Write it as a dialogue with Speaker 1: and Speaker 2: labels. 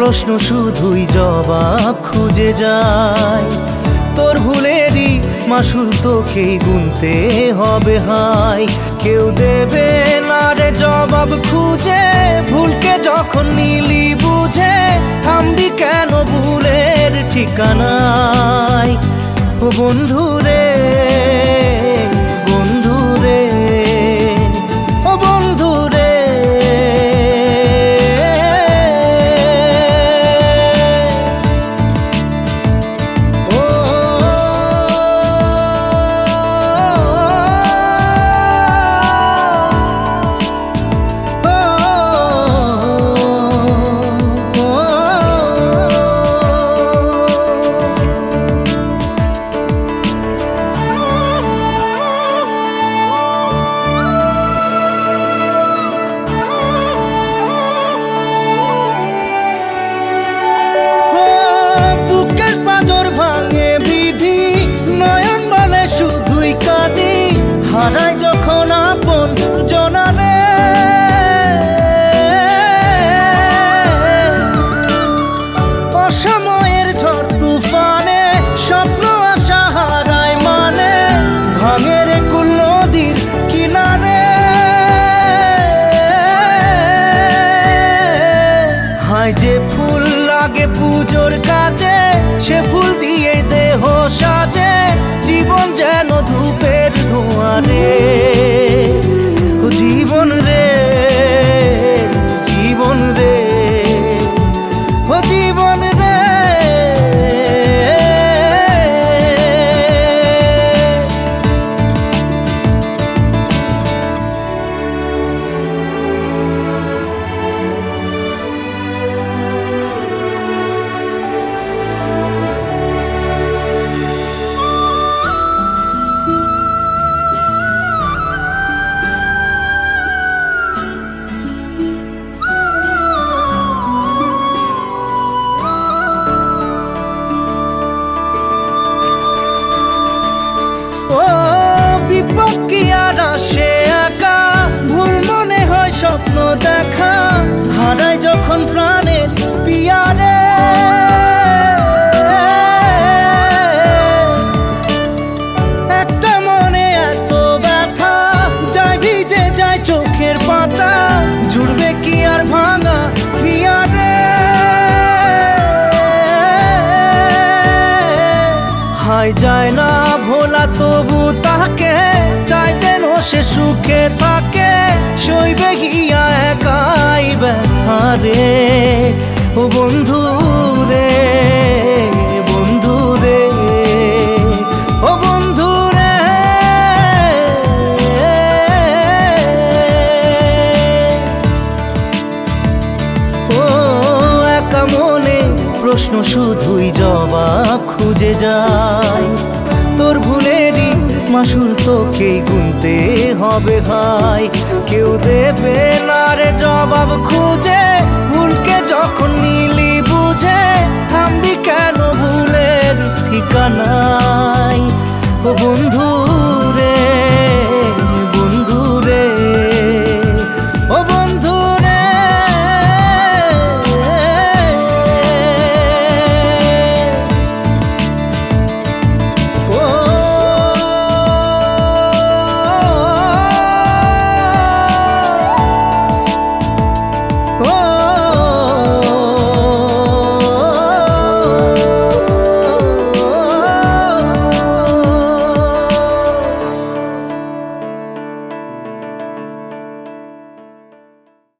Speaker 1: প্রশ্ন শুধুই জবাব খুঁজে যায়। তোর ভুলেরই মাসুল তোকেই গুনতে হবে হায়। কেউ দেবে না রে জবাব খুঁজে, ভুলকে যখন নিলি বুঝে থামবি কেন ভুলের ঠিকানায়। ও বন্ধু রে, বন্ধু রে, ও বন্ধু রে। হারাই যখন আপন জনারে, অসময়ের ঝড় তুফানে স্বপ্ন আশা হারায় মানে, ভাঙের কুল নদীর কিনারে। হায় যে ফুল লাগে পুজোর কাজে, সে ফুল দিয়ে দেহ সাজে, জীবন যেন ধূপের ধোঁয়ারে। ও জীবন রে, জীবন রে, ও জীবন রে। ও বিপদ কি আর আসে একা, ভুল মনে হয় স্বপ্ন দেখা, হারাই যখন প্রাণের পিয়ারে। একটা মনে এত ব্যথা, যায় ভিজে যায় চোখের পাতা, জুড়বে কি আর ভাঙা হিয়ারে। হায় যায় না ভোলা তবু তাকে, চাই যেন সে সুখে থাকে, সইবে হিয়া একাই ব্যথা রে। ও বন্ধু রে, বন্ধু রে, ও বন্ধু রে। ও একা মনে প্রশ্ন শুধুই জবাব খুঁজে যায়। তোর ভুলেরই মাসুল তোকেই গুনতে হবে হায়। কেউ দেবে না রে জবাব খুঁজে, ভুলকে যখন নিলি বুঝে থামবি কেন ভুলের ঠিকানায়। ও বন্ধু